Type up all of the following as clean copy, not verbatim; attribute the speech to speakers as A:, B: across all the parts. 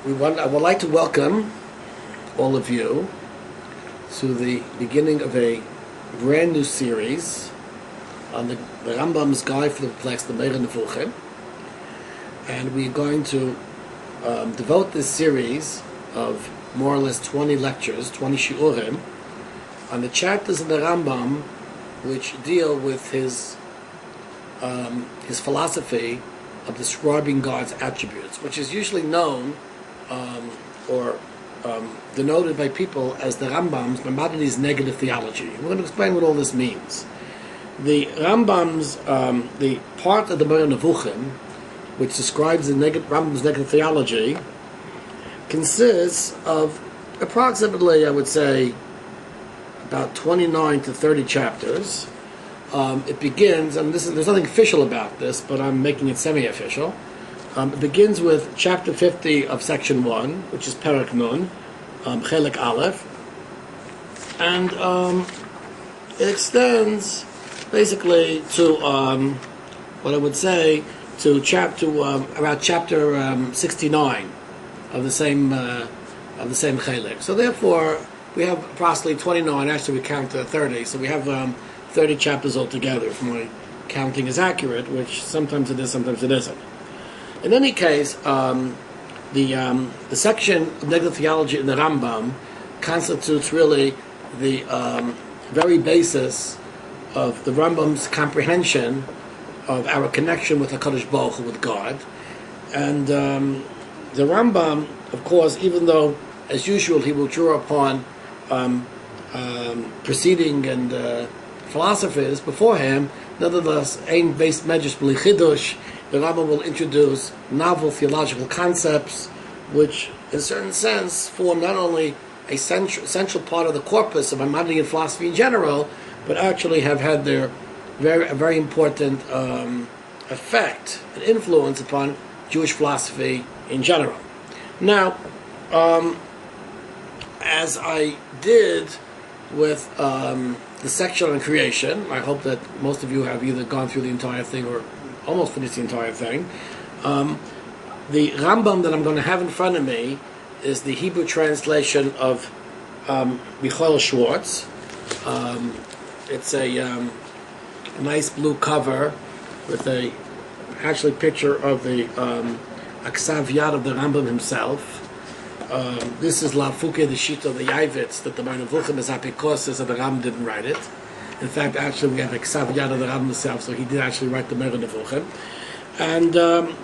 A: I would like to welcome all of you to the beginning of a brand new series on the Rambam's Guide for the Perplexed, the Meir and the and we're going to devote this series of more or less 20 lectures, 20 shiurim, on the chapters in the Rambam which deal with his philosophy of describing God's attributes, which is usually known or denoted by people as the Rambam's Maimonides Negative Theology. We're going to explain what all this means. The Rambam's the part of the Meir Nevuchim, which describes the Rambam's Negative Theology, consists of approximately, I would say, about 29 to 30 chapters. It begins, and there's nothing official about this, but I'm making it semi-official. It begins with chapter 50 of section 1, which is Perek Nun, Chelek Aleph, and it extends basically to what I would say to about chapter 69 of the same Chelek. So therefore, we have approximately 29. Actually, we count 30, so we have 30 chapters altogether, if my counting is accurate, which sometimes it is, sometimes it isn't. In any case, the section of Negative Theology in the Rambam constitutes really the very basis of the Rambam's comprehension of our connection with HaKadosh Baruch Hu, with God. And the Rambam, of course, even though, as usual, he will draw upon preceding and philosophers before him, nevertheless, ein based medrash b'li chidush, the Rambam will introduce novel theological concepts, which, in a certain sense, form not only a central part of the corpus of Maimonidean philosophy in general, but actually have had their very important effect and influence upon Jewish philosophy in general. Now, as I did with the section on creation, I hope that most of you have either gone through the entire thing or almost finished the entire thing. The Rambam that I'm going to have in front of me is the Hebrew translation of Michael Schwartz. It's a nice blue cover with a actually picture of the Aksav Yad of the Rambam himself. This is La Fuke, the sheet of the Yavitz, that the Meir Nevuchim is apikosis, and the Rambam didn't write it. In fact, actually, we have Aksav Yad of the Rambam himself, so he did actually write the Meir Nevuchim. And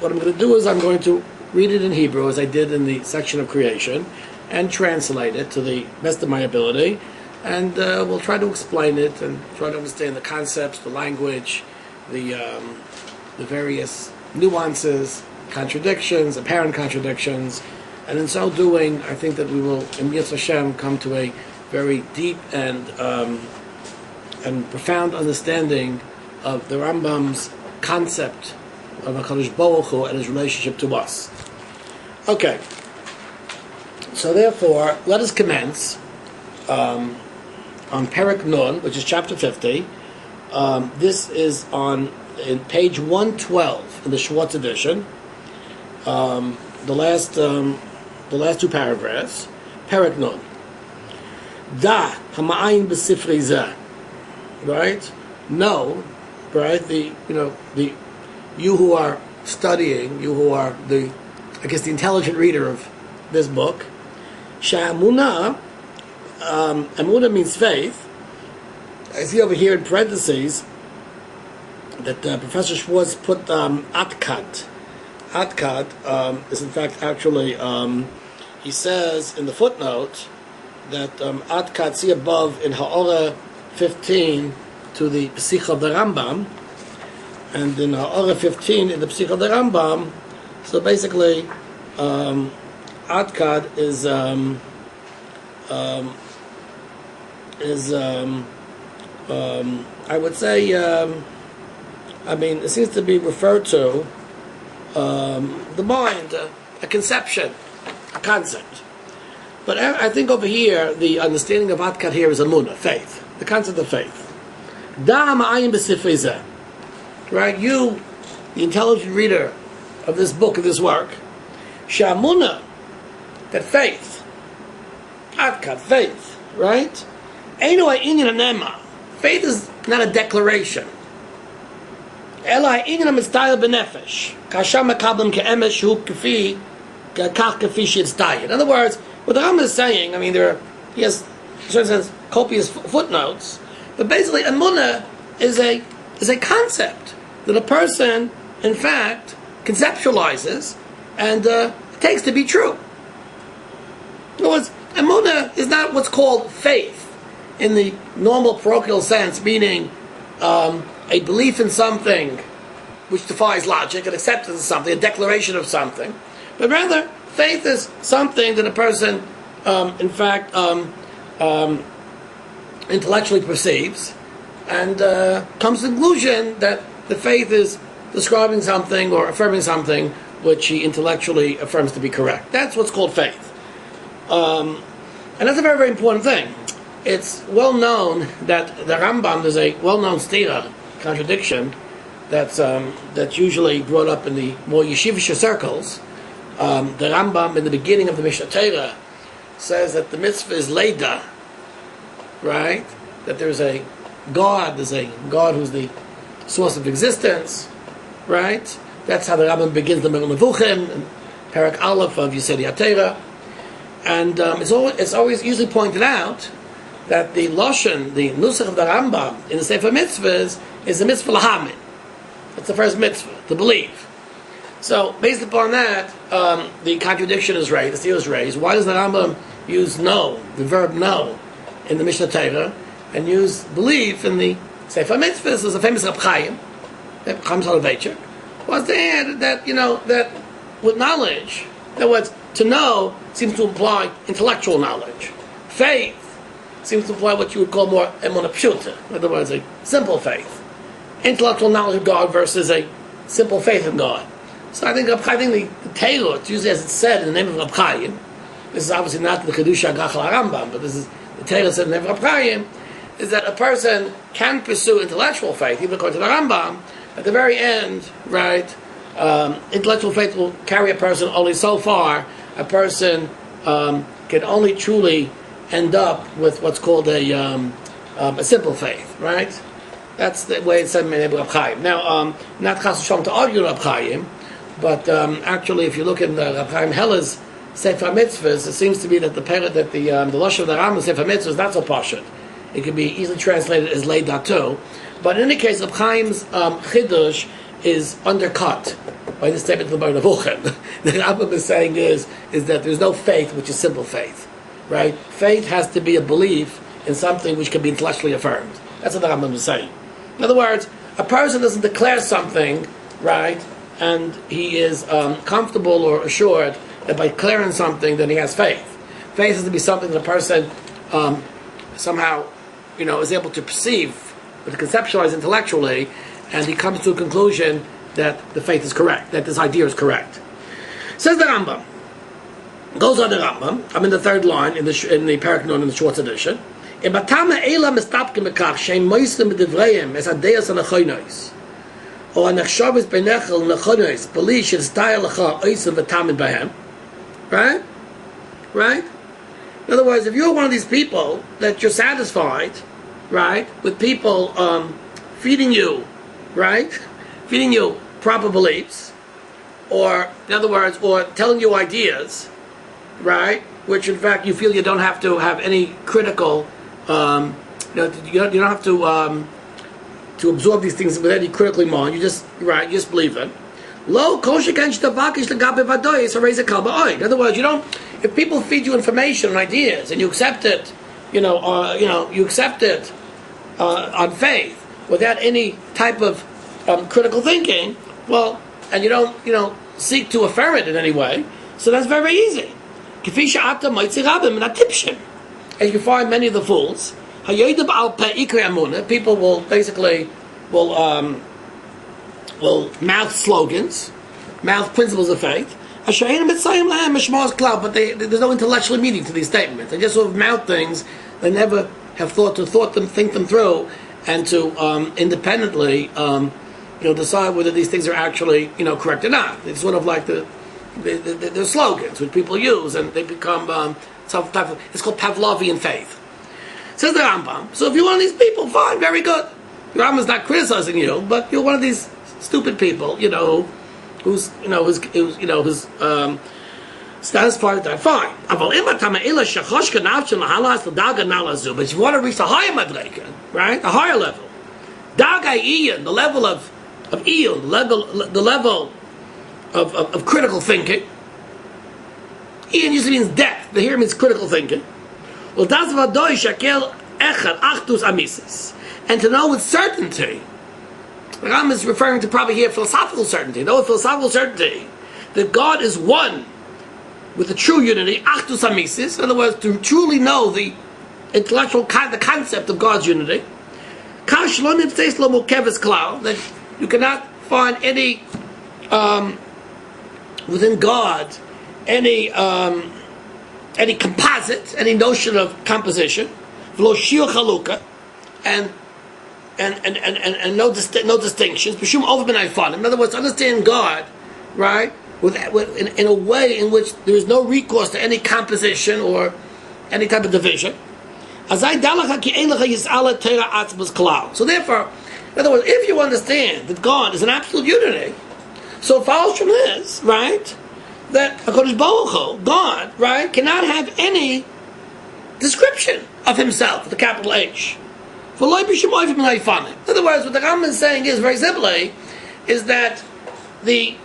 A: what I'm going to do is I'm going to read it in Hebrew, as I did in the section of creation, and translate it to the best of my ability. And we'll try to explain it and try to understand the concepts, the language, the various nuances, contradictions, apparent contradictions. And in so doing, I think that we will, in Yitz Hashem, come to a very deep and profound understanding of the Rambam's concept of HaKadosh Baruch Hu and his relationship to us. Okay, so therefore, let us commence on Perek Nun, which is chapter 50. This is in page 112 in the Schwartz edition. The last two paragraphs. Perek Nun. Da hama'ayin b'sifrei zeh. Right? No. Right? You who are studying, you who are the intelligent reader of this book. Sha'amunah. Amunah means faith. I see over here in parentheses that Professor Schwartz put atkad. Atkad is in fact actually, he says in the footnote that atkad, see above in Ha'orah 15 to the Psikha of the Rambam, and in Ha'orah 15 in the Psikha of the Rambam, so basically atkad is I would say, it seems to be referred to the mind, a conception, a concept. But I think over here, the understanding of Atkad here is Amunah, faith, the concept of faith. Right? You, the intelligent reader of this book, of this work, Sha'amunah, that faith, faith, right? Faith is not a declaration. In other words, what the Rambam is saying, I mean, he has, in a certain sense, copious footnotes, but basically, emunah is a concept that a person, in fact, conceptualizes and takes to be true. In other words, emunah is not what's called faith in the normal parochial sense, meaning a belief in something which defies logic, an acceptance of something, a declaration of something, but rather faith is something that a person, in fact, intellectually perceives and comes to the conclusion that the faith is describing something or affirming something which he intellectually affirms to be correct. That's what's called faith. And that's a very, very important thing. It's well known that the Rambam, there's a well-known stira, contradiction, that's usually brought up in the more yeshivish circles. The Rambam, in the beginning of the Mishnah Torah, says that the mitzvah is leida, right? That there's a God who's the source of existence, right? That's how the Rambam begins the Meir Nevuchim, and Parak Aleph of Yesod HaTorah. And it's always usually pointed out that the Lashon, the Nusach of the Rambam in the Sefer Mitzvahs is the mitzvah lahamin. That's the first mitzvah, to believe. So, based upon that, the contradiction is raised, the steel is raised. Why does the Rambam use know, the verb know, in the Mishnah Torah, and use believe in the Sefer Mitzvahs? There's a famous Reb Chaim Soloveitchik, was to add that, that with knowledge, in other words, to know seems to imply intellectual knowledge. Faith seems to imply what you would call more emunah pshuta, in other words, a simple faith. Intellectual knowledge of God versus a simple faith in God. So I think the Torah, it's usually as it's said in the name of Reb Chaim. This is obviously not the Chiddush HaGachal Rambam, but this is the Torah said in the name of Reb Chaim, is that a person can pursue intellectual faith, even according to the Rambam. At the very end, right, intellectual faith will carry a person only so far. A person can only truly end up with what's called a simple faith, right? That's the way it's said in the name of Reb Chaim. Now, not Chas v'Shalom to argue Reb Chaim, but actually, if you look in Reb Chaim Heller's Sefer Mitzvahs, it seems to be that the Lashon of the Rambam Sefer Mitzvahs is not so pashut. It can be easily translated as Leida too. But in any case, Reb Chaim's Chiddush is undercut by the statement of the Meir Nevuchim. The Rambam is saying is that there's no faith which is simple faith, right? Faith has to be a belief in something which can be intellectually affirmed. That's what the Rambam is saying. In other words, a person doesn't declare something, right, and he is comfortable or assured that by declaring something, then he has faith. Faith has to be something that a person somehow, is able to perceive, or to conceptualize intellectually, and he comes to a conclusion that the faith is correct, that this idea is correct. Says the Rambam. Goes on the Rambam. I'm in the third line in the Parak Nun in the Schwartz edition. In Batama Eila mistapkim bekach shein moislim b'divreim es adeyas anachonos or anachshavus b'nechel nachonos b'li shel stayel lecha oisim v'tamid b'hem. Right? In other words, if you're one of these people that you're satisfied, right, with people feeding you proper beliefs, or in other words, or telling you ideas, right, which in fact you feel you don't have to have any critical, you don't have to absorb these things with any critical mind. You just believe it. Lo kosher kan shtavakish legabe vadoyis or raise a kalba oid. In other words, you don't. If people feed you information and ideas and you accept it, you accept it on faith without any type of critical thinking, well, and you don't, seek to affirm it in any way, so that's very, very easy. As you find many of the fools, people will basically will mouth slogans, mouth principles of faith, but there's no intellectual meaning to these statements. They just sort of mouth things. They never have think them through, and to independently decide whether these things are actually correct or not. It's sort of like the they're slogans which people use, and they become some type of. It's called Pavlovian faith. Says the Rambam. So if you're one of these people, fine, very good. The Rambam's not criticizing you, but you're one of these stupid people, who's stands part of that. Fine. But if you want to reach the higher madrega, right, the higher level, the level of iyun, the level of critical thinking. Iyun usually means depth. The here means critical thinking. And to know with certainty, the Rambam is referring to probably here philosophical certainty. Know with philosophical certainty that God is one with the true unity, achdus amisis. In other words, to truly know the intellectual the concept of God's unity. That you cannot find any within God any composite, any notion of composition, shiur chalukah, and no distinctions. In other words, understand God, right, in a way in which there is no recourse to any composition or any type of division. So therefore, in other words, if you understand that God is an absolute unity, so it follows from this, right, that HaKadosh Baruch Hu, God, right, cannot have any description of himself with a capital H. In other words, what the Rambam is saying is, very simply, is that the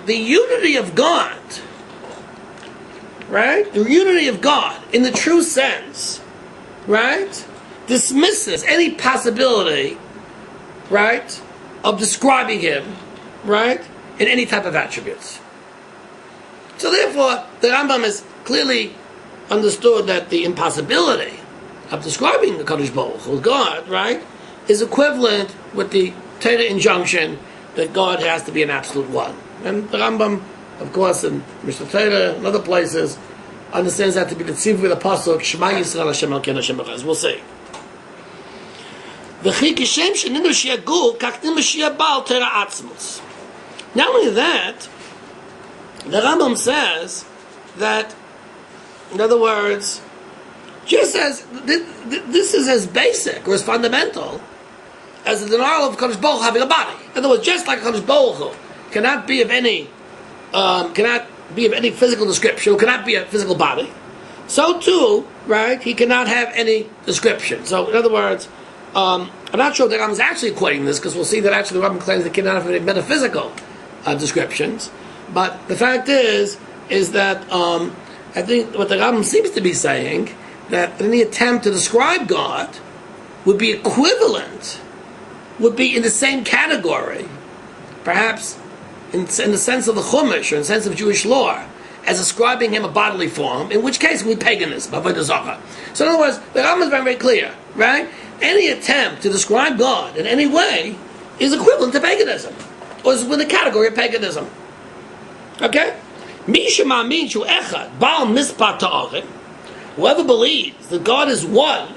A: unity of God, right, the unity of God in the true sense, right, dismisses any possibility, right, of describing him, right, in any type of attributes. So therefore, the Rambam has clearly understood that the impossibility of describing the Kadosh Baruch Hu, God, right, is equivalent with the Torah injunction that God has to be an absolute one. And the Rambam, of course, in Mishnah Torah and other places, understands that to be the tzivui with the pasuk Shema Yisrael Hashem Elokeinu Hashem Echad. We'll see. Not only that, the Rambam says that, in other words, just as this is as basic or as fundamental as the denial of Kadosh Baruch Hu having a body. In other words, just like Kadosh Baruch Hu cannot be of any physical description, or cannot be a physical body, so too, right, he cannot have any description. So, in other words, I'm not sure that Rambam is actually equating this, because we'll see that actually the Rambam claims that he cannot have any metaphysical descriptions. But the fact is that I think what the Rambam seems to be saying, that any attempt to describe God would be equivalent, would be in the same category, perhaps in the sense of the Chumash, or in the sense of Jewish law, as ascribing him a bodily form, in which case it would be paganism, avodah zarah. So in other words, the Rambam is very, very clear, right? Any attempt to describe God in any way is equivalent to paganism, or is within the category of paganism. Okay? Whoever believes that God is one,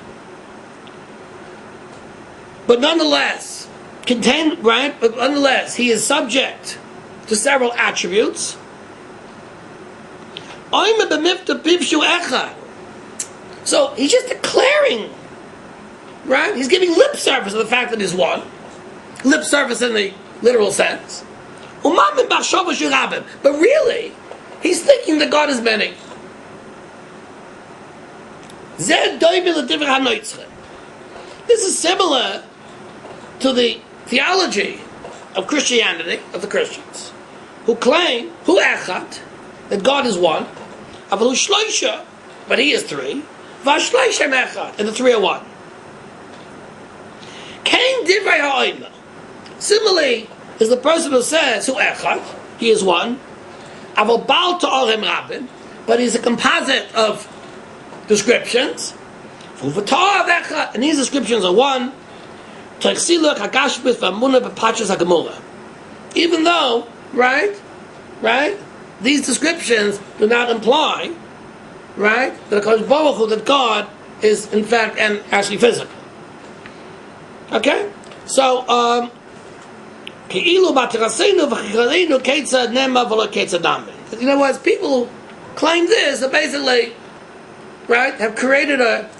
A: but nonetheless contained, right? But nonetheless, he is subject to several attributes. So he's just declaring, right? He's giving lip service to the fact that he's one. Lip service in the literal sense. But really, he's thinking that God is many. This is similar to the theology of Christianity, of the Christians, who claim, that God is one, but he is three, and the three are one. Similarly, is the person who says, he is one, but he's a composite of descriptions, and these descriptions are one, even though, right, these descriptions do not imply, right, that God is in fact and actually physical. Okay? So, In other words, people who claim this are basically, right, have created a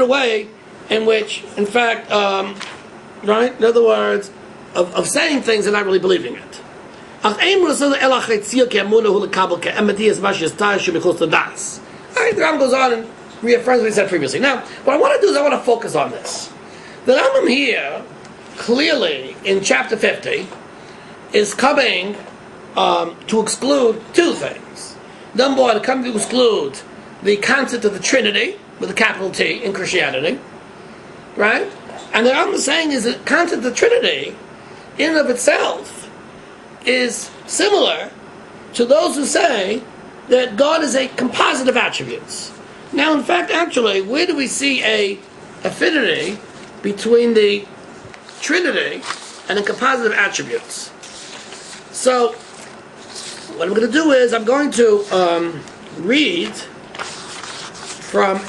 A: way in which, in fact, right, in other words, of saying things and not really believing it. Right, the Rambam goes on and reaffirms what he said previously. Now, what I want to do is I want to focus on this. The Rambam here, clearly, in chapter 50, is coming to exclude two things. Number one, coming to exclude the concept of the Trinity, with a capital T, in Christianity. Right? And the Rambam is saying is that the concept of the Trinity, in and of itself, is similar to those who say that God is a composite of attributes. Now, in fact, actually, where do we see a affinity between the Trinity and the composite of attributes? So, what I'm going to do is I'm going to read from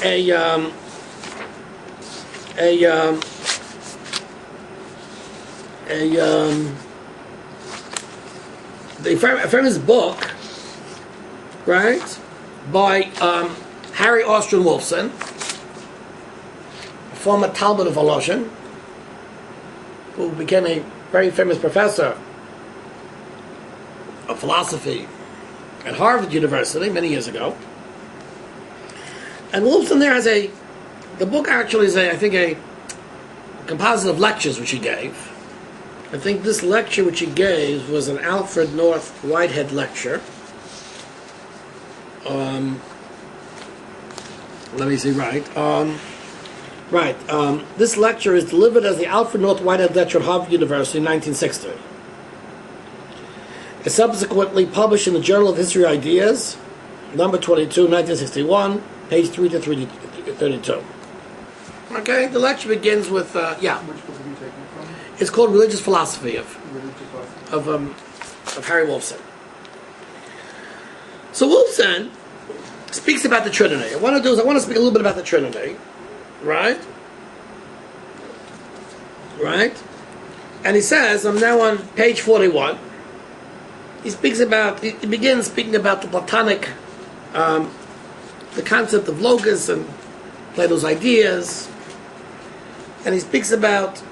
A: the famous book, right, by Harry Austrian Wolfson, a former Talmud of Voloshin, who became a very famous professor of philosophy at Harvard University many years ago. And Wolfson there has the book actually is I think a composite of lectures which he gave. I think this lecture which he gave was an Alfred North Whitehead lecture. Let me see, right. This lecture is delivered as the Alfred North Whitehead lecture at Harvard University in 1960. It's subsequently published in the Journal of History Ideas, number 22, 1961, page 3 to 32. Okay, the lecture begins with,
B: Which book are you taking from?
A: It's called Religious Philosophy of Harry Wolfson. So Wolfson speaks about the Trinity. What I want to do is I want to speak a little bit about the Trinity, right? Right? And he says, I'm now on page 41. He begins speaking about the Platonic, the concept of logos and Plato's ideas, and he speaks about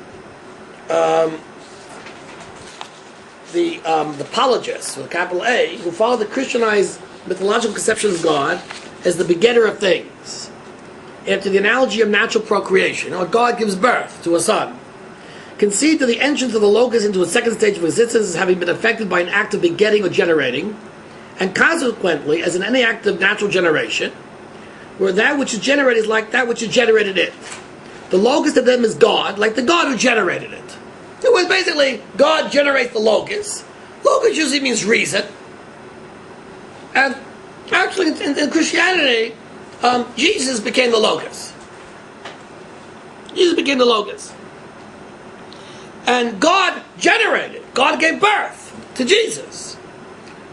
A: the apologists, with a capital A, who follow the Christianized mythological conception of God as the begetter of things, after the analogy of natural procreation, or God gives birth to a son, conceived to the entrance of the logos into a second stage of existence as having been affected by an act of begetting or generating, and consequently, as in any act of natural generation, where that which is generated is like that which is generated it. The logos to them is God, like the God who generated it. It was basically, God generates the logos. Logos usually means reason. And actually, in Christianity, Jesus became the logos. Jesus became the logos. And God generated, God gave birth to Jesus.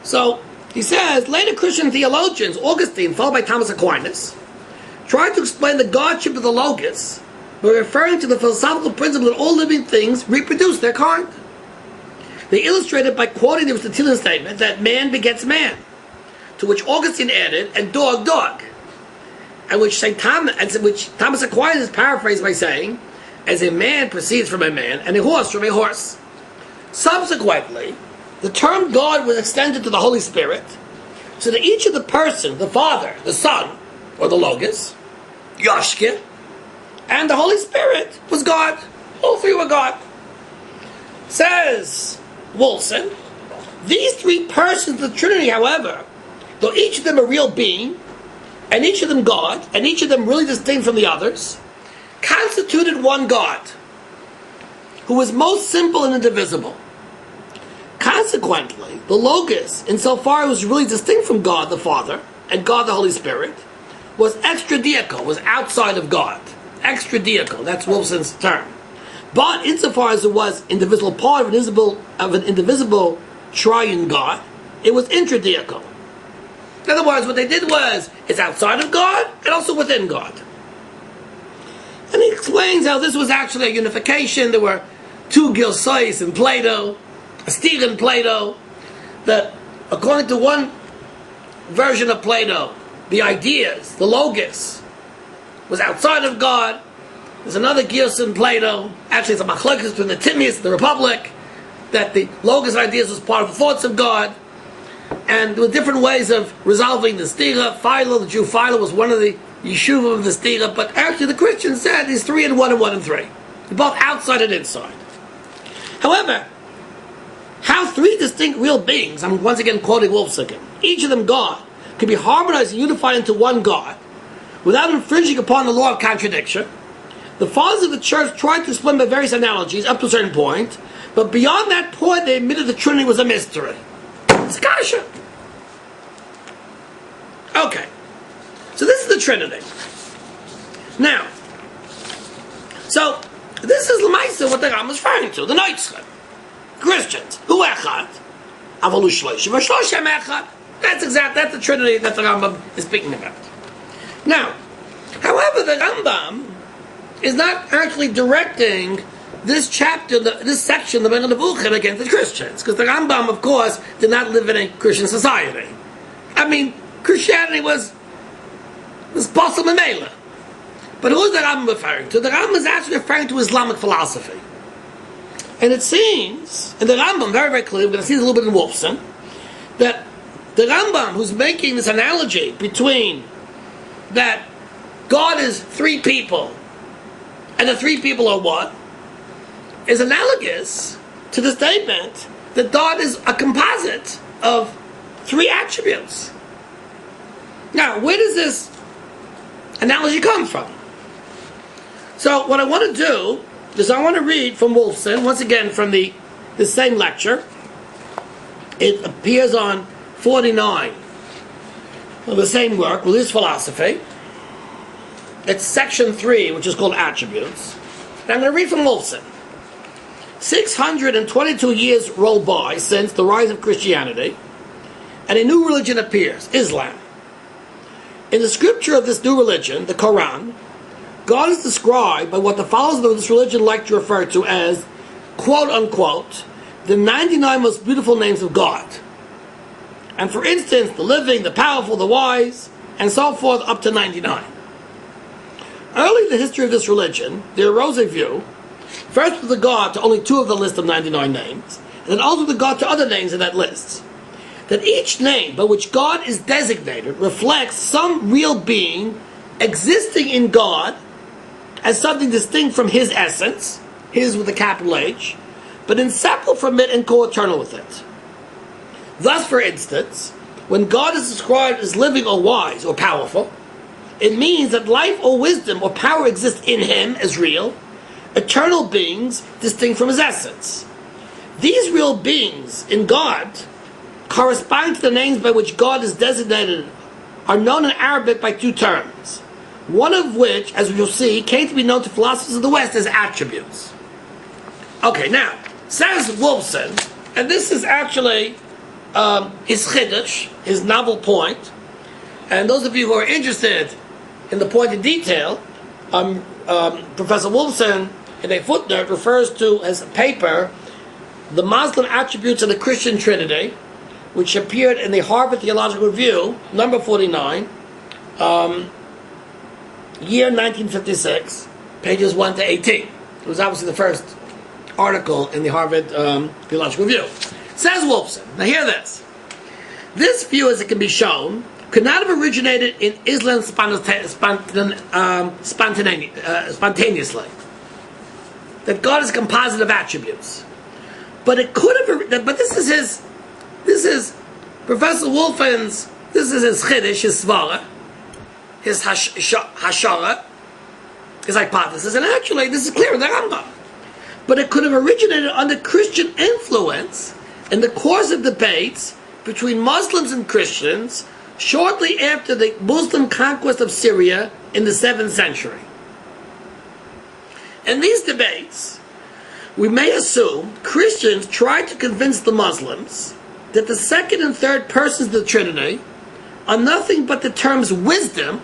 A: So, he says, later Christian theologians, Augustine, followed by Thomas Aquinas, tried to explain the Godship of the logos by referring to the philosophical principle that all living things reproduce their kind. They illustrated by quoting the Aristotelian statement that man begets man, to which Augustine added, and dog, dog, and which Thomas Aquinas paraphrased by saying, as a man proceeds from a man, and a horse from a horse. Subsequently, the term God was extended to the Holy Spirit, so that each of the person, the Father, the Son, or the Logos, Yoshke, and the Holy Spirit was God. All three were God. Says Wolfson, these three persons of the Trinity, however, though each of them a real being, and each of them God, and each of them really distinct from the others, constituted one God, who was most simple and indivisible. Consequently, the Logos, insofar as it was really distinct from God the Father and God the Holy Spirit, was extradeical, was outside of God. Extradeical, that's Wolfson's term. But insofar as it was indivisible part of an indivisible triune God, it was intradeical. In other words, what they did was, it's outside of God and also within God. And he explains how this was actually a unification. There were two Gilsois in Plato, a Steve in Plato, that according to one version of Plato, the ideas, the logos, was outside of God. There's another Gius in Plato, actually it's a machlokes between the Timaeus and the Republic, that the logos ideas was part of the thoughts of God, and there were different ways of resolving the stira. Philo, the Jew Philo, was one of the yeshuva of the stira, but actually the Christians said these 3 and 1 and 1 and 3. They're both outside and inside. However, how 3 distinct real beings, I'm once again quoting Wolfson, each of them God, can be harmonized and unified into one God, without infringing upon the law of contradiction. The fathers of the church tried to explain by various analogies up to a certain point, but beyond that point they admitted the Trinity was a mystery. It's kasha. Okay. So this is the Trinity. Now, so this is L'maisa what the Rambam is referring to, the Noitzchim. Christians. Hu echad. Avalu shloshim. V'shloshem echad. That's the Trinity that the Rambam is speaking about. Now, however, the Rambam is not actually directing this chapter, this section of the Nebuchadnezzar against the Christians, because the Rambam, of course, did not live in a Christian society. I mean, Christianity was possible in Meir. But who is the Rambam referring to? The Rambam is actually referring to Islamic philosophy. And it seems, in the Rambam, very, very clearly, we're going to see this a little bit in Wolfson, that the Rambam, who's making this analogy between that God is 3 people, and the 3 people are one, is analogous to the statement that God is a composite of 3 attributes. Now, where does this analogy come from? So, what I want to do is I want to read from Wolfson, once again from the same lecture. It appears on 49 of the same work, Religious Philosophy. It's section 3, which is called Attributes. And I'm going to read from Wolfson. 622 years roll by since the rise of Christianity, and a new religion appears, Islam. In the scripture of this new religion, the Quran, God is described by what the followers of this religion like to refer to as, quote unquote, the 99 most beautiful names of God. And for instance, the living, the powerful, the wise, and so forth up to 99. Early in the history of this religion, there arose a view, first with regard to only 2 of the list of 99 names, and then also with regard to other names in that list, that each name by which God is designated reflects some real being existing in God as something distinct from His essence, His with a capital H, but inseparable from it and co-eternal with it. Thus, for instance, when God is described as living or wise or powerful, it means that life or wisdom or power exists in Him as real, eternal beings distinct from His essence. These real beings in God corresponding to the names by which God is designated are known in Arabic by 2 terms, one of which, as we'll see, came to be known to philosophers of the West as attributes. Okay, now, says Wolfson, and this is actually his chiddush, his novel point, and those of you who are interested in the point in detail, Professor Wolfson, in a footnote, refers to as a paper, The Muslim Attributes of the Christian Trinity, which appeared in the Harvard Theological Review, number 49, year 1956, pages 1 to 18. It was obviously the first article in the Harvard Theological Review. Says Wolfson, now hear this. This view, as it can be shown, could not have originated in Islam spontaneously. That God is a composite of attributes. But it could have, but this is Professor Wolfen's, this is his chiddush, his svara, his hashara, his hypothesis, and actually this is clear in the Rambam. But it could have originated under Christian influence in the course of debates between Muslims and Christians shortly after the Muslim conquest of Syria in the 7th century. In these debates, we may assume Christians tried to convince the Muslims that the second and third persons of the Trinity are nothing but the terms wisdom,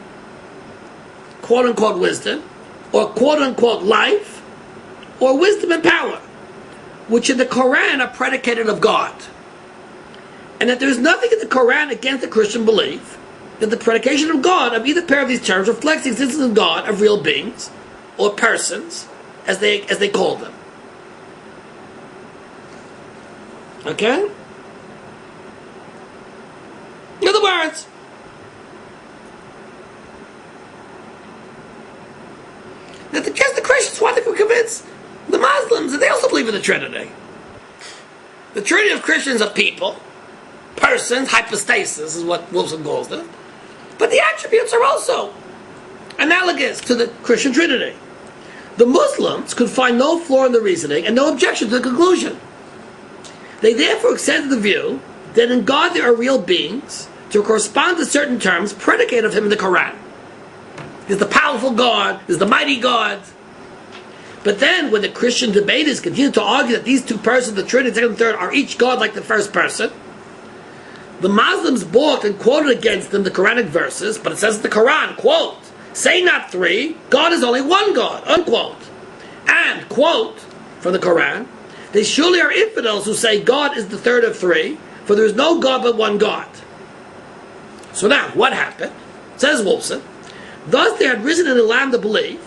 A: quote-unquote wisdom, or quote-unquote life, or wisdom and power, which in the Quran are predicated of God. And that there is nothing in the Quran against the Christian belief that the predication of God of either pair of these terms reflects the existence of God, of real beings, or persons, as they call them. Okay? In other words, that just the Christians want to convince the Muslims that they also believe in the Trinity. The Trinity of Christians are people, persons, hypostasis is what Wilson calls them, but the attributes are also analogous to the Christian Trinity. The Muslims could find no flaw in the reasoning and no objection to the conclusion. They therefore accepted the view that in God there are real beings to correspond to certain terms predicated of him in the Quran. There's the powerful God, there's the mighty God. But then when the Christian debaters continue to argue that these two persons, the Trinity, second and third, are each God like the first person, the Muslims balked and quoted against them the Quranic verses, but it says in the Quran, quote, "Say not three, God is only one God," unquote. And, quote, from the Quran, "They surely are infidels who say God is the third of three, for there is no God but one God." So now, what happened? Says Wolfson, thus there had risen in Islam the belief,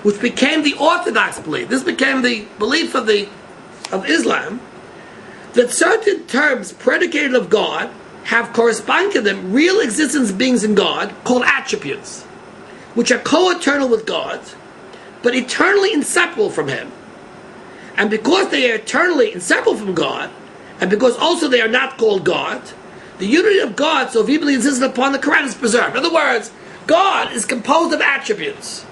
A: which became the orthodox belief. This became the belief of Islam, that certain terms predicated of God have corresponding to them real existence beings in God called attributes, which are co-eternal with God, but eternally inseparable from him. And because they are eternally inseparable from God, and because also they are not called God, the unity of God so vehemently insisted upon the Quran is preserved. In other words, God is composed of attributes,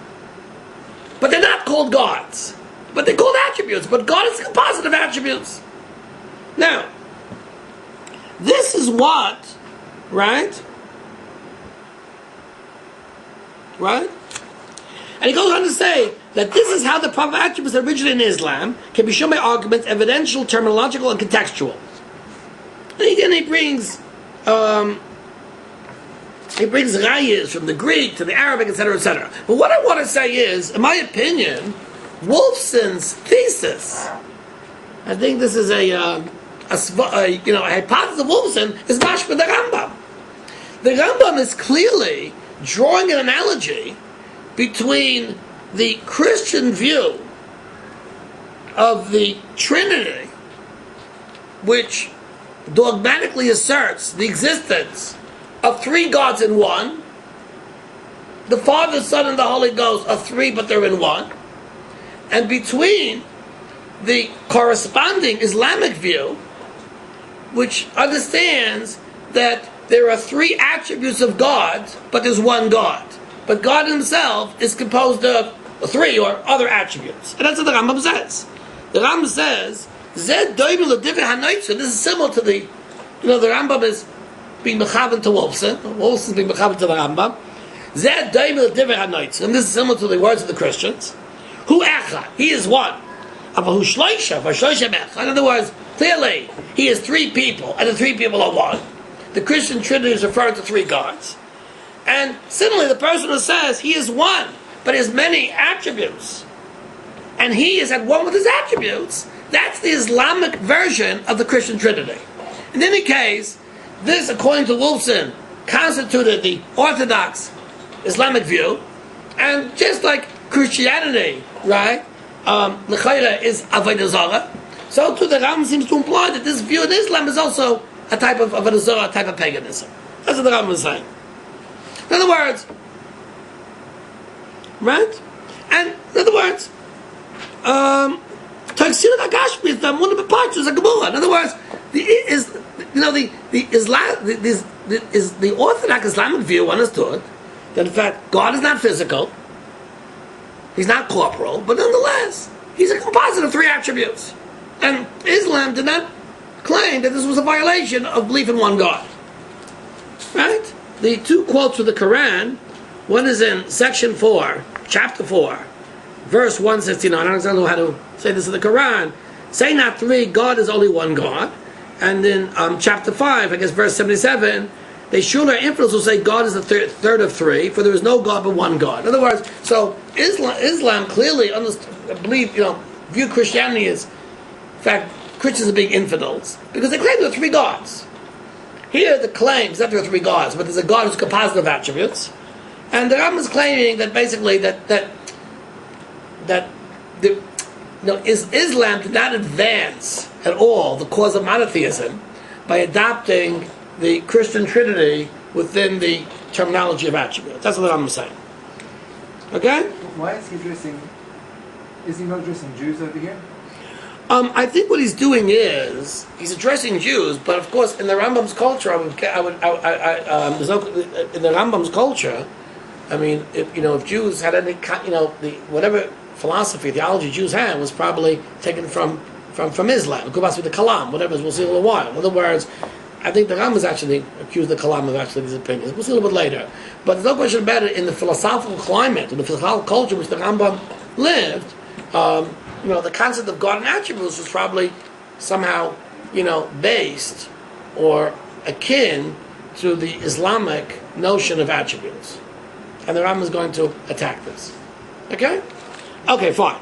A: but they're not called gods, but they're called attributes, but God is a composite of attributes. Now, this is what, right? And he goes on to say that this is how the proper attributes that originate in Islam can be shown by arguments, evidential, terminological, and contextual. And he brings rayas from the Greek to the Arabic, etc., etc. But what I want to say is, in my opinion, Wolfson's thesis, I think this is a hypothesis of Wolfson, is mashma the Rambam. The Rambam is clearly drawing an analogy between the Christian view of the Trinity, which dogmatically asserts the existence of three gods in one. The Father, Son, and the Holy Ghost are three, but they're in one. And between the corresponding Islamic view, which understands that there are three attributes of God, but there's one God. But God himself is composed of three or other attributes. And that's what the Rambam says. The Rambam says, this is similar to the Rambam is being mechavan to Wolfson. Wolfson is being mechavan to the Rambam. And this is similar to the words of the Christians. Hu echad, he is one. In other words, clearly, he is three people, and the three people are one. The Christian Trinity is referring to three gods. And similarly, the person who says he is one, but has many attributes, and he is at one with his attributes, that's the Islamic version of the Christian Trinity. In any case, this, according to Wolfson, constituted the orthodox Islamic view, and just like Christianity, right, l'chayra is avodah zarah, so too the Rambam seems to imply that this view in Islam is also a type of avodah zarah, a type of paganism. That's what the Rambam is saying. In other words, right? And in other words, in other words, the Orthodox Islamic view understood that in fact God is not physical, he's not corporal, but nonetheless he's a composite of three attributes. And Islam did not claim that this was a violation of belief in one God. Right? The two quotes from the Quran, one is in section 4, chapter 4, verse 169. I don't know how to say this in the Quran. Say not three, God is only one God. And in chapter 5, I guess verse 77, they surely are infidels who say God is the third of three, for there is no God but one God. In other words, so Islam clearly viewed Christianity as In fact, Christians are being infidels because they claim there are three gods. Here, the claim is not there are three gods, but there's a God who's composite of attributes, and the Rambam is claiming that basically Islam did not advance at all the cause of monotheism by adopting the Christian Trinity within the terminology of attributes. That's what I'm saying. Okay?
B: Why is he addressing? Is he not addressing Jews over here?
A: I think what he's doing is he's addressing Jews, but of course, in the Rambam's culture, in the Rambam's culture, I mean, if Jews had any, whatever philosophy, theology Jews had was probably taken from Islam. It could possibly be the Kalam, whatever. We'll see in a little while. In other words, I think the Rambam is actually accused the Kalam of actually these opinions. We'll see a little bit later. But there's no question about it. In the philosophical climate, in the philosophical culture in which the Rambam lived, the concept of God and attributes was probably somehow, based or akin to the Islamic notion of attributes. And the Rambam is going to attack this. Okay? Okay, fine.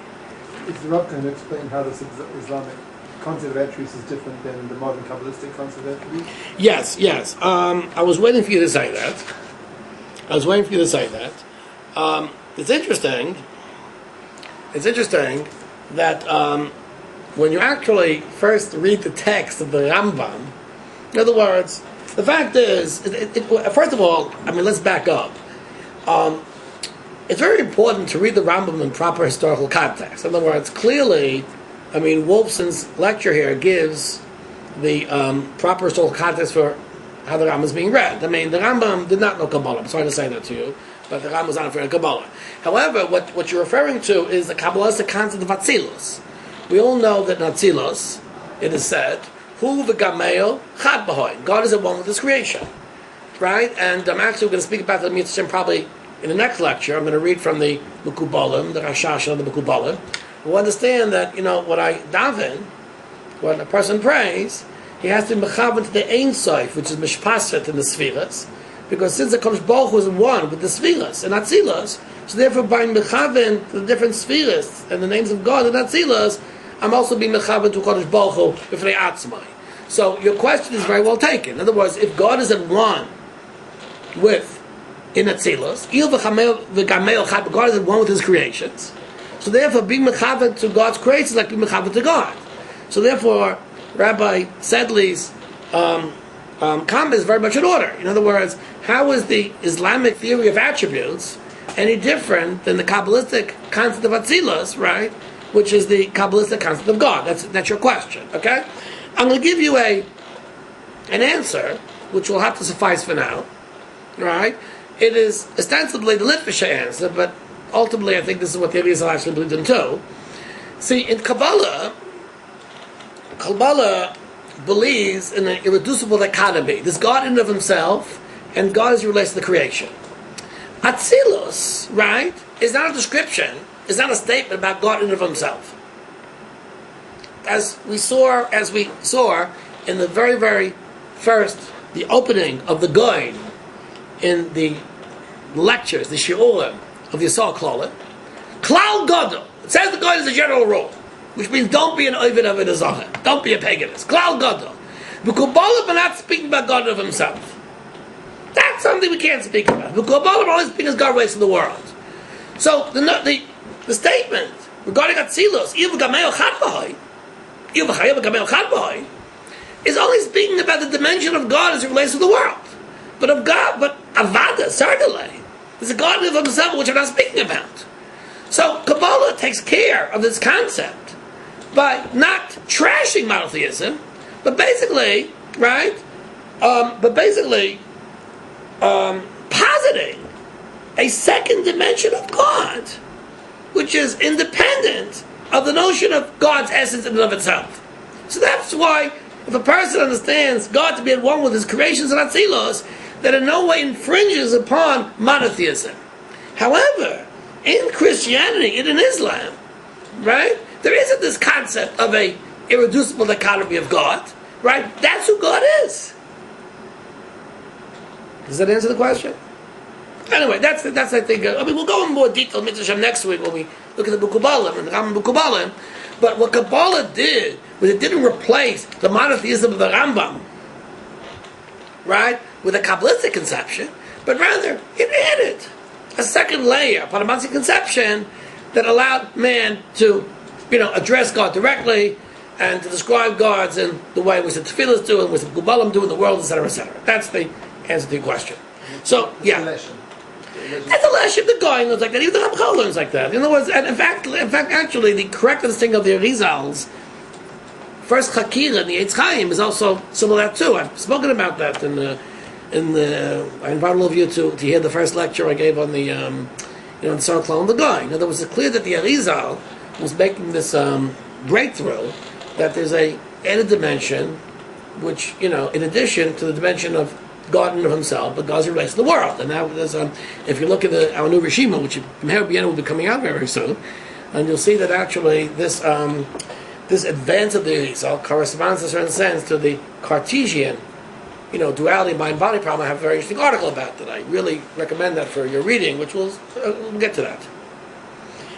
B: Is the Rav going to explain how this Islamic concept of attributes is different than the modern Kabbalistic concept of attributes?
A: Yes. I was waiting for you to say that. It's interesting that when you actually first read the text of the Rambam, in other words, the fact is, first of all, let's back up. It's very important to read the Rambam in proper historical context. In other words, clearly, Wolfson's lecture here gives the proper historical context for how the Rambam is being read. The Rambam did not know Kabbalah. I'm sorry to say that to you, but the Rambam was not referring to Kabbalah. However, what you're referring to is the Kabbalistic concept of Atzilus. We all know that in Atzilus, it is said, Hu v'gameo chad b'hoi. God is at one with His creation. Right? And I'm actually going to speak about the Mitzvah probably in the next lecture. I'm going to read from the Mekubalim, the Rashash of the Mekubalim. We'll understand that, when I daven, when a person prays, he has to be mechavan to the Ein Sof, which is mishpaset in the Sfiras, because since the Kodesh Baruch Hu is one with the Sfiras and Atzilas, so therefore by mechavan to the different Sfiras and the names of God and Atzilas, I'm also being mechavan to Kodesh Baruch Hu b'fnei atzmai. So your question is very well taken. In other words, if God is at one with in Atzilas, God is at one with His creations. So therefore, being mechavan to God's creations is like being mechavan to God. So therefore, Rabbi Sedley's comment is very much in order. In other words, how is the Islamic theory of attributes any different than the Kabbalistic concept of Atzilus, right? Which is the Kabbalistic concept of God. That's your question, okay? I'm going to give you an answer, which will have to suffice for now, right? It is ostensibly the Litvische answer, but ultimately I think this is what the Eliezer actually believed in too. See, in Kabbalah believes in an irreducible dichotomy. There's God in and of Himself, and God is related to the creation. Atzilus, right, is not a description, is not a statement about God in and of Himself. As we saw in the very, very first, the opening of the Goin in the lectures, the shiur of the Yisrael Klolim, Klal Gadol. It says the Goin is a general rule, which means don't be an Ovid of a Zohar. Don't be a paganist. Klal Gadol. The Kabbalah are not speaking about God of Himself. That's something we can't speak about. The Kabbalah are only speaking as God relates to the world. So the statement regarding Atzilus, is only speaking about the dimension of God as it relates to the world. But of God, but Avada, certainly, is a God of Himself which I'm not speaking about. So Kabbalah takes care of this concept by not trashing monotheism, but basically, right? Positing a second dimension of God, which is independent of the notion of God's essence in and of itself. So that's why, if a person understands God to be at one with His creations and Atzilos, that in no way infringes upon monotheism. However, in Christianity and in Islam, right, there isn't this concept of a irreducible dichotomy of God, right? That's who God is. Does that answer the question? Anyway, that's I think. We'll go in more detail next week when we look at the Bukubalim and the Rambam Bukubalim. But what Kabbalah did was it didn't replace the monotheism of the Rambam, right, with a Kabbalistic conception, but rather it added a second layer upon a Monastic conception that allowed man to, address God directly and to describe gods in the way which the Tefillahs do and which the Gubbalim do in the world, etc., etc. That's the answer to your question. So, yeah. That's a lesson. The guy learns like that. Even the Ramchal learns like that. In other words, and in fact, actually, the correct understanding of the Arizal's first Chakira in the Eitz Chaim is also similar to that too. I've spoken about that in the. I invite all of you to hear the first lecture I gave on the in Sarkla on the guy. In other words, it's clear that the Arizal was making this breakthrough that there's a added dimension, which in addition to the dimension of God and of Himself, but God's relation to the world. And that is, if you look at our new Rishima, which Meir will be coming out very soon, and you'll see that actually this advance of the Arizal corresponds in a certain sense to the Cartesian duality mind-body problem. I have a very interesting article about that. I really recommend that for your reading, which we'll get to that.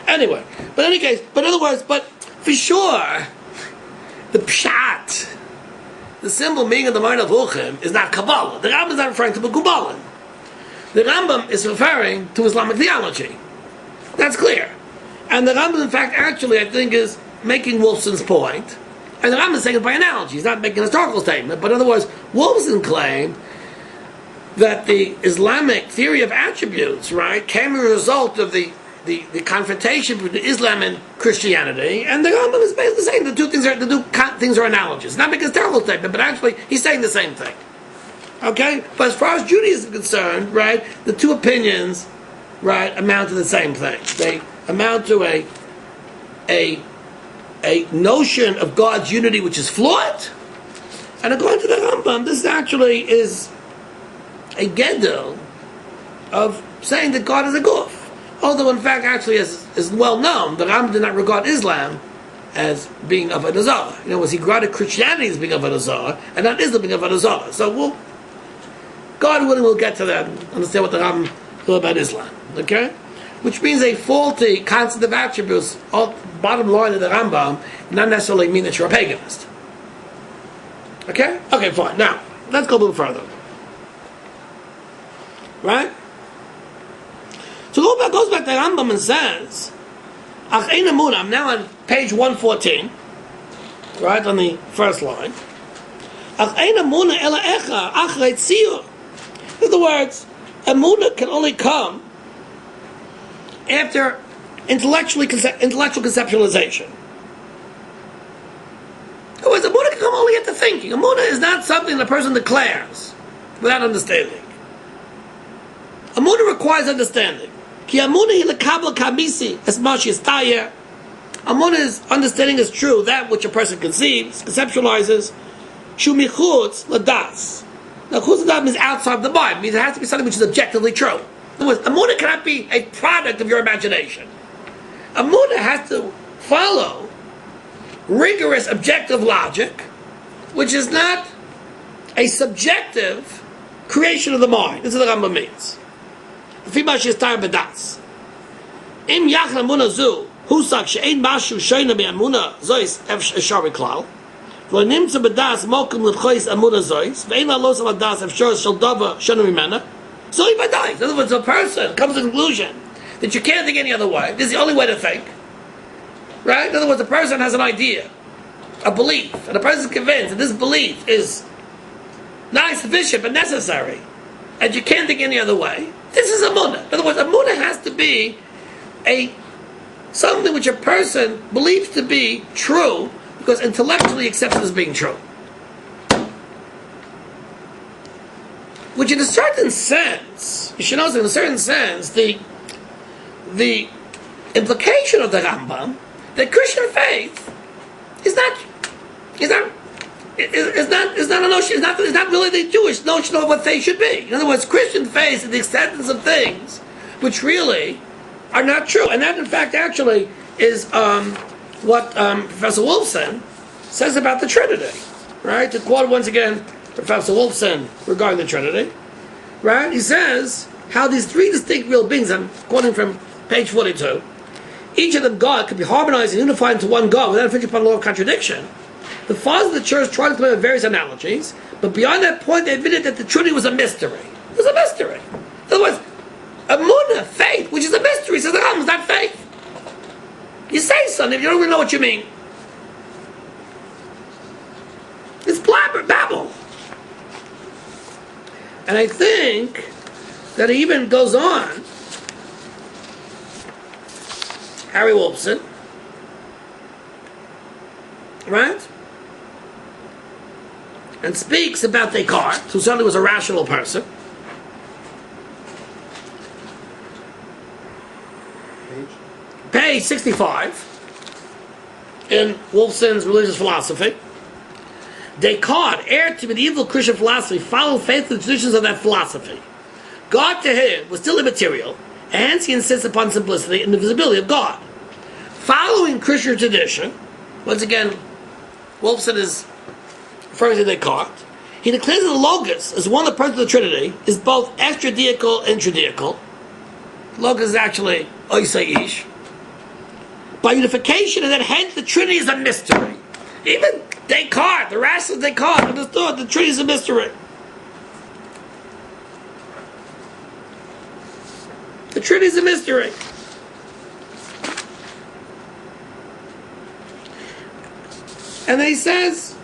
A: Anyway, but in any case, but in other words, but for sure, the pshat, the simple meaning of the mind of Hulchim, is not Kabbalah. The Rambam is not referring to the Gubbalim. The Rambam is referring to Islamic theology. That's clear. And the Rambam, in fact, actually, I think, is making Wolfson's point. And the Rambam is saying it by analogy. He's not making a historical statement. But in other words, Wolfson claimed that the Islamic theory of attributes, right, came as a result of the confrontation between Islam and Christianity. And the Rambam is basically saying the two things are analogous. Not making a historical statement, but actually he's saying the same thing. Okay? But as far as Judaism is concerned, right, the two opinions, right, amount to the same thing. They amount to a notion of God's unity which is flawed, and according to the Rambam, this actually is a gedel of saying that God is a guf. Although, in fact, actually, as is well known, the Rambam did not regard Islam as being Avodah Zarah. He regarded Christianity as being Avodah Zarah, and not Islam being Avodah Zarah. So, God willing, we'll get to that and understand what the Rambam thought about Islam. Okay? Which means a faulty concept of attributes, bottom line of the Rambam, not necessarily mean that you're a paganist. Okay? Okay, fine. Now, let's go a little further. Right? So goes back to Rambam and says, I'm now on page 114, right, on the first line. In other words, Emunah can only come after intellectual conceptualization. In other words, Emunah can come only after thinking. Emunah is not something the person declares without understanding. Emunah requires understanding. Ki Emunah hilakabel kamisi as much as tayer. Emunah's understanding is true, that which a person conceives, conceptualizes. Shumichutz ladas. Now, chutz ladas means outside of the mind. It means it has to be something which is objectively true. In other words, Emunah cannot be a product of your imagination. Emunah has to follow rigorous objective logic, which is not a subjective creation of the mind. This is what the Rambam means. Fimash is time b'das. Im yachna Emunah zu husak she'ein mashu shoyna be'Emunah zois efshar klal. V'lo nimtza b'das mokum l'chois Emunah zois ve'ein lalos al das efshar shel dava shonu mimena. So if I die, in other words, a person comes to the conclusion that you can't think any other way. This is the only way to think. Right? In other words, a person has an idea, a belief, and a person is convinced that this belief is not sufficient but necessary, and you can't think any other way. This is Emunah. In other words, Emunah has to be something which a person believes to be true because intellectually accepts it as being true. Which in a certain sense, you should know, in a certain sense, the implication of the Rambam that Christian faith is not a notion, is not really the Jewish notion of what faith should be. In other words, Christian faith is the acceptance of things which really are not true. And that, in fact, actually is what Professor Wolfson says about the Trinity. Right? To quote once again Professor Wolfson regarding the Trinity, right? He says how these three distinct real beings, I'm quoting from page 42, each of them God could be harmonized and unified into one God without infringing upon the law of contradiction, the fathers of the church tried to play with various analogies, but beyond that point they admitted that the Trinity was a mystery. It was a mystery. In other words, emunah, faith, which is a mystery, says the Rambam, is not faith. You say something if you don't really know what you mean. It's blabber, babble. And I think that he even goes on, Harry Wolfson, right? And speaks about Descartes, who certainly was a rational person. Page 65 in Wolfson's Religious Philosophy. Descartes, heir to medieval Christian philosophy, followed faithfully the traditions of that philosophy. God to him was still immaterial, and hence he insists upon simplicity and the visibility of God. Following Christian tradition, once again, Wolfson is referring to Descartes, he declares that the Logos, as one of the persons of the Trinity, is both extradeical and intradeical. Logos is actually Oisei Ish. By unification, and that hence the Trinity is a mystery. Even Descartes, the rationalist Descartes, understood the Trinity is a mystery. The Trinity is a mystery. And then he says,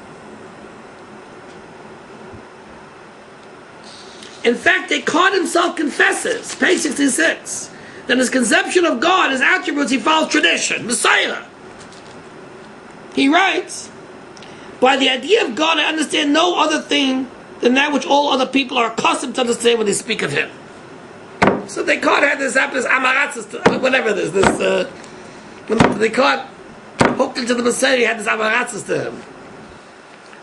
A: in fact, Descartes himself confesses, page 66, that in his conception of God, his attributes, he follows tradition, Messiah. He writes, by the idea of God, I understand no other thing than that which all other people are accustomed to understand when they speak of him. So Descartes had this amaratzis, whatever it is, when Descartes hooked into the Messiah, he had this amaratzis to him.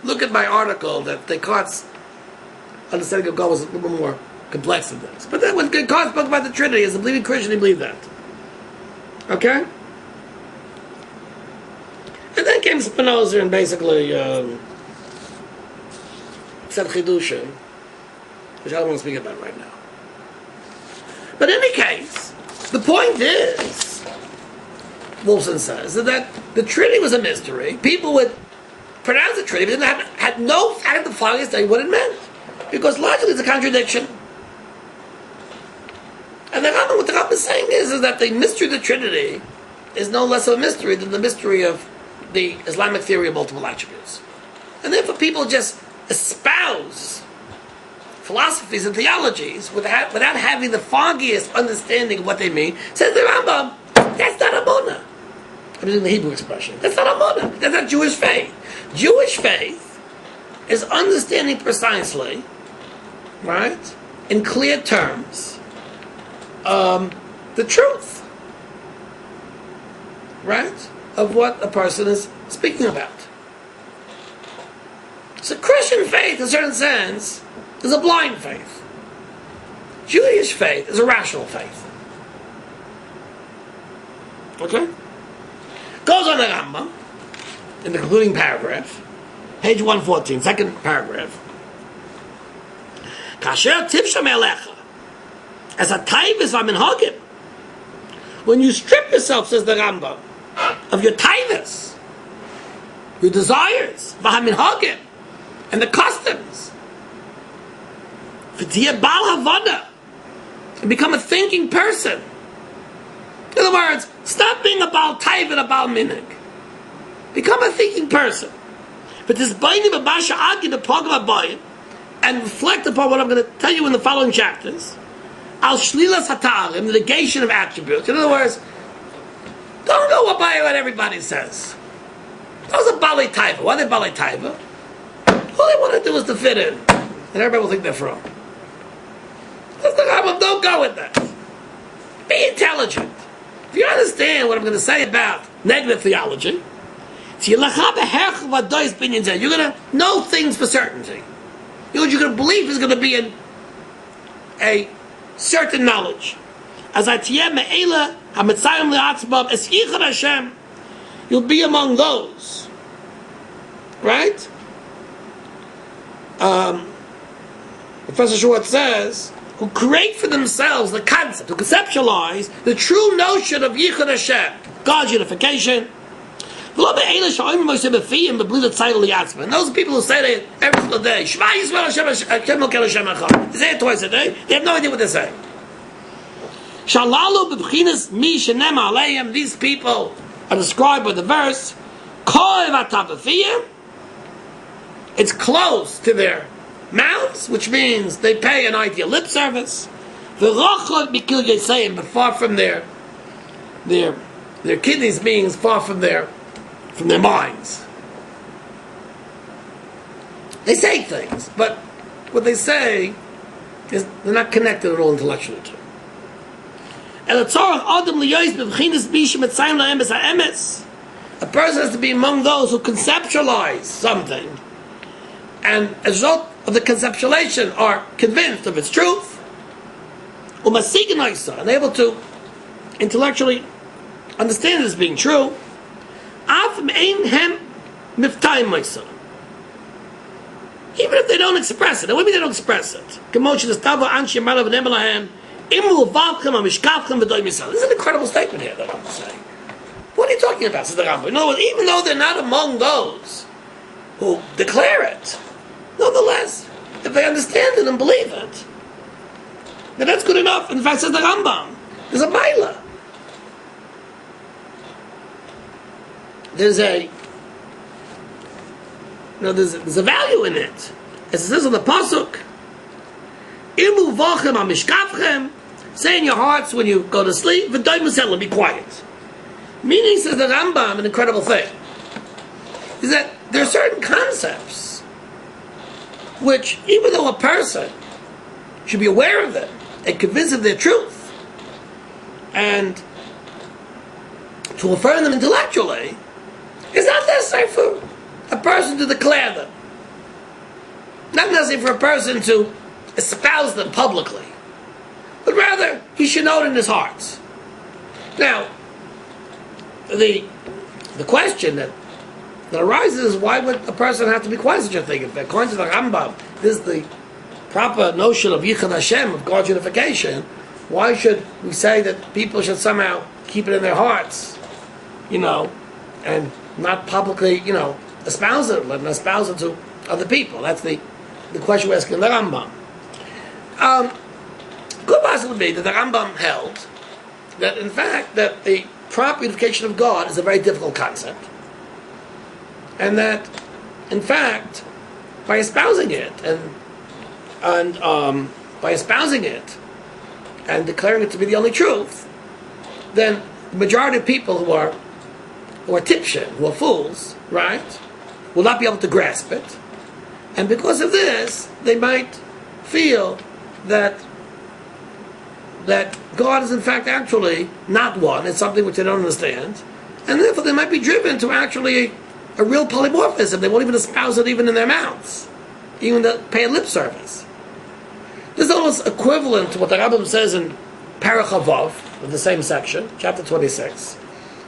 A: Look at my article that Descartes' understanding of God was a little more complex than this. But then when Descartes spoke about the Trinity, as a believing Christian, he believed that. Okay? And then came Spinoza and basically said Chidushin, which I don't want to speak about right now. But in any case, the point is, Wolfson says, that the Trinity was a mystery. People would pronounce the Trinity, but had no fact of the study what it meant. Because logically it's a contradiction. And the Rambam, what the Rambam is saying is that the mystery of the Trinity is no less of a mystery than the mystery of the Islamic theory of multiple attributes. And therefore people just espouse philosophies and theologies without having the foggiest understanding of what they mean. Says the Rambam, that's not Amunah. I'm using the Hebrew expression. That's not Amunah. That's not Jewish faith. Jewish faith is understanding precisely, right, in clear terms, the truth, right, of what a person is speaking about. So Christian faith, in a certain sense, is a blind faith. Jewish faith is a rational faith. Okay? Goes on the Rambam, in the concluding paragraph, page 114, second paragraph. Kasher tivshem elecha, as a taivus v'minhagim, when you strip yourself, says the Rambam, of your taivus, your desires, v'minhagim, and the customs, v'tiyeh bal havana, and become a thinking person. In other words, stop being a Baal Taiv and a Baal Minig. Become a thinking person. But this binding of Basha Agi, the Pogba Bayin, and reflect upon what I'm going to tell you in the following chapters. Al Shlilas Hatarim, the negation of attributes. In other words, don't go by what everybody says. Those are Bali Taiva. Why are they Bali Taiva? All they want to do is to fit in. And everybody will think they're from. That's the Rambam. Don't go with that. Be intelligent. If you understand what I'm going to say about negative theology, you're going to know things for certainty. What you're going to believe is going to be in a certain knowledge. You'll be among those. Right? Professor Schwartz says, who create for themselves the concept, who conceptualize the true notion of Yichud Hashem, God's unification. And those people who say that every single day, Shema Yisrael Hashem Hashem Elokeinu Hashem Echad, they say it twice a day, they have no idea what they're saying. Shalalu b'bchinas mi shenema aleim, these people are described by the verse, it's close to their mouths, which means they pay an ideal lip service. But far from their kidneys means far from their minds. They say things, but what they say is they're not connected at all intellectually to. A person has to be among those who conceptualize something, and as a result of the conceptualization are convinced of its truth, and able to intellectually understand it as being true, even if they don't express it. And what do you mean they don't express it? This is an incredible statement here that I'm saying. What are you talking about, says the Rambam? In other words, even though they're not among those who declare it, nonetheless, if they understand it and believe it, then that's good enough. In fact, says the Rambam, there's a maila. There's a value in it. As it says on the pasuk, "Imu vachem amishkavchem," say in your hearts when you go to sleep, "V'doy muselim," be quiet. Meaning, says the Rambam, an incredible thing is that there are certain concepts which, even though a person should be aware of them and convinced of their truth, and to affirm them intellectually, it's not necessary for a person to declare them. Not necessary for a person to espouse them publicly. But rather, he should know it in his heart. Now, the question that arises is, why would a person have to be quiet such a thing? If according to the Rambam, this is the proper notion of Yichud Hashem, of God's unification, why should we say that people should somehow keep it in their hearts, and not publicly, espouse it, let them espouse it to other people? That's the question we're asking the Rambam. Could possibly be that the Rambam held that, in fact, that the proper unification of God is a very difficult concept, and that, in fact, by espousing it and declaring it to be the only truth, then the majority of people who are tipshin, who are fools, right, will not be able to grasp it, and because of this, they might feel that God is in fact actually not one. It's something which they don't understand, and therefore they might be driven to actually a real polymorphism. They won't even espouse it even in their mouths, even to pay a lip service. This is almost equivalent to what the Rambam says in Parach Havav, of the same section, chapter 26.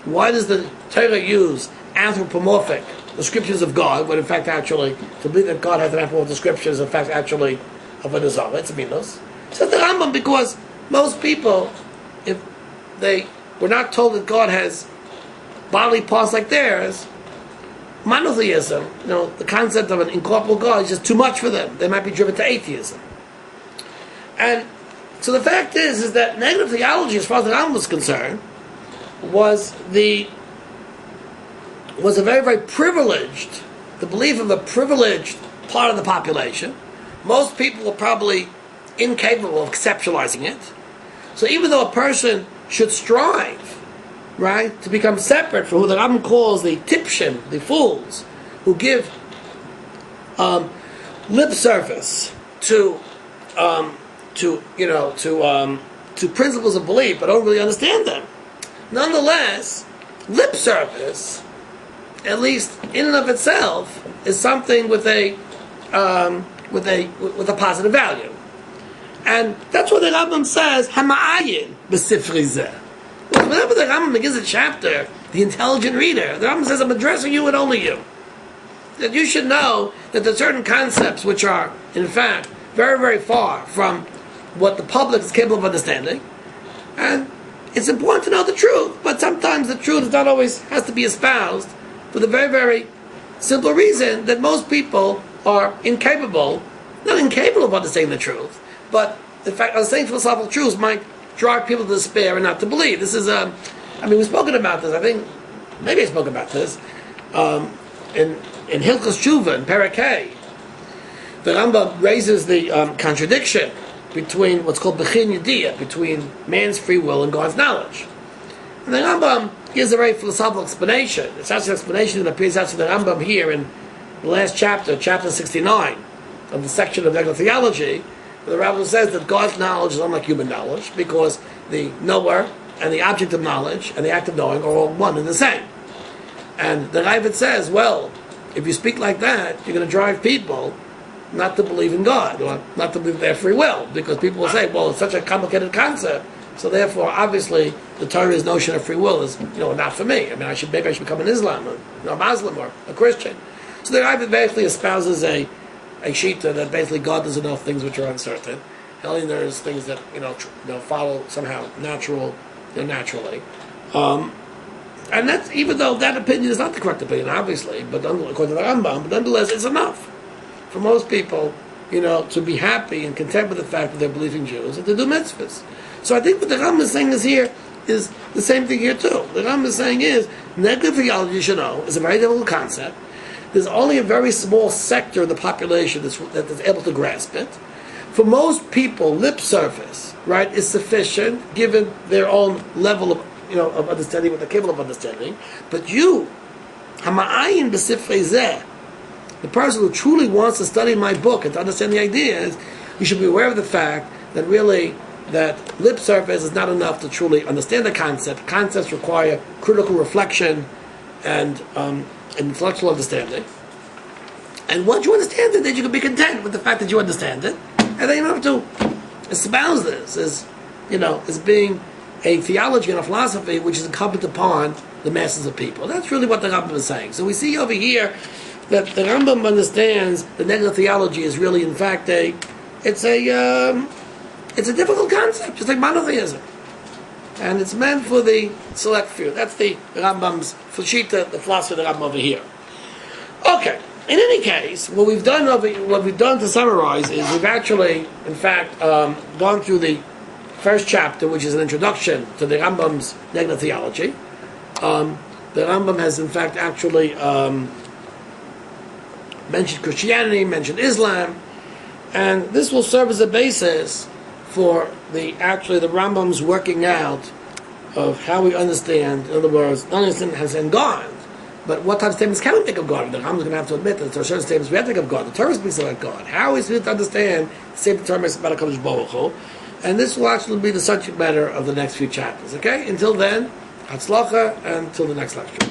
A: Why does the Torah use anthropomorphic descriptions of God, when in fact actually, to believe that God has an anthropomorphic description is in fact actually of a Nizar, it's a Minos? Says the Rambam, because most people, if they were not told that God has bodily parts like theirs, monotheism, the concept of an incorporeal God is just too much for them. They might be driven to atheism. And so the fact is that negative theology, as far as the Rambam was concerned, was a very, very privileged, the belief of a privileged part of the population. Most people were probably incapable of conceptualizing it. So even though a person should strive, right, to become separate from who the Rambam calls the tipshim, the fools, who give lip service to principles of belief, but don't really understand them. Nonetheless, lip service, at least in and of itself, is something with a positive value, and that's what the Rambam says. Hama'ayin b'sifri zeh. Whenever the Rambam begins a chapter, the intelligent reader, the Rambam says, "I'm addressing you and only you." That you should know that there are certain concepts which are, in fact, very, very far from what the public is capable of understanding, and it's important to know the truth, but sometimes the truth is not always has to be espoused for the very, very simple reason that most people are not incapable of understanding the truth, but in fact, understanding philosophical truths might drive people to despair and not to believe. This is we've spoken about this. I think maybe I spoke about this in Hilchos Tshuva in Perek Hey. The Rambam raises the contradiction between what's called Bechin Yediyah, between man's free will and God's knowledge. And the Rambam gives a very philosophical explanation. It's actually an explanation that appears out of the Rambam here in the last chapter, chapter 69, of the section of Negative Theology, where the Rambam says that God's knowledge is unlike human knowledge, because the knower and the object of knowledge and the act of knowing are all one and the same. And the Triebitz says, well, if you speak like that, you're going to drive people not to believe in God, or not to believe in their free will, because people will say, well, it's such a complicated concept, so therefore, obviously, the Torah's notion of free will is, not for me. I mean, maybe I should become an Islam, or a Muslim, or a Christian. So the Triebitz basically espouses a shita that basically God doesn't know things which are uncertain. Only there's things that follow somehow naturally. And that's, even though that opinion is not the correct opinion, obviously, but according to the Rambam, but nonetheless, it's enough for most people, to be happy and content with the fact that they're believing Jews and to do mitzvahs. So I think what the Rambam is saying is the same thing here too. The Rambam is saying is, negative theology, you should know, is a very difficult concept. There's only a very small sector of the population that is able to grasp it. For most people, lip service, right, is sufficient given their own level of of understanding, what they're capable of understanding. But you, hama'ayin b'sifrei zeh, the person who truly wants to study my book and to understand the ideas, you should be aware of the fact that really that lip service is not enough to truly understand the concept. Concepts require critical reflection and intellectual understanding. And once you understand it, then you can be content with the fact that you understand it, and then you don't have to espouse this as being a theology and a philosophy which is incumbent upon the masses of people. That's really what the Rambam is saying. So we see over here that the Rambam understands the negative theology is really, in fact, it's a difficult concept, just like monotheism, and it's meant for the select few. That's the Rambam's Shita, the philosophy of the Rambam over here. Okay. In any case, what we've done to summarize is we've actually, in fact, gone through the first chapter, which is an introduction to the Rambam's negative theology. The Rambam has, in fact, actually mentioned Christianity, mentioned Islam, and this will serve as a basis for the Rambam's working out of how we understand, in other words, not understand God, but what type of statements can we make of God? The Rambam is going to have to admit that there are certain statements we have to make of God. The Torah speaks about God. How is it to understand the same Torah makes about HaKadosh Baruch Hu? And this will actually be the subject matter of the next few chapters. Okay? Until then, Hatzlacha, and until the next lecture.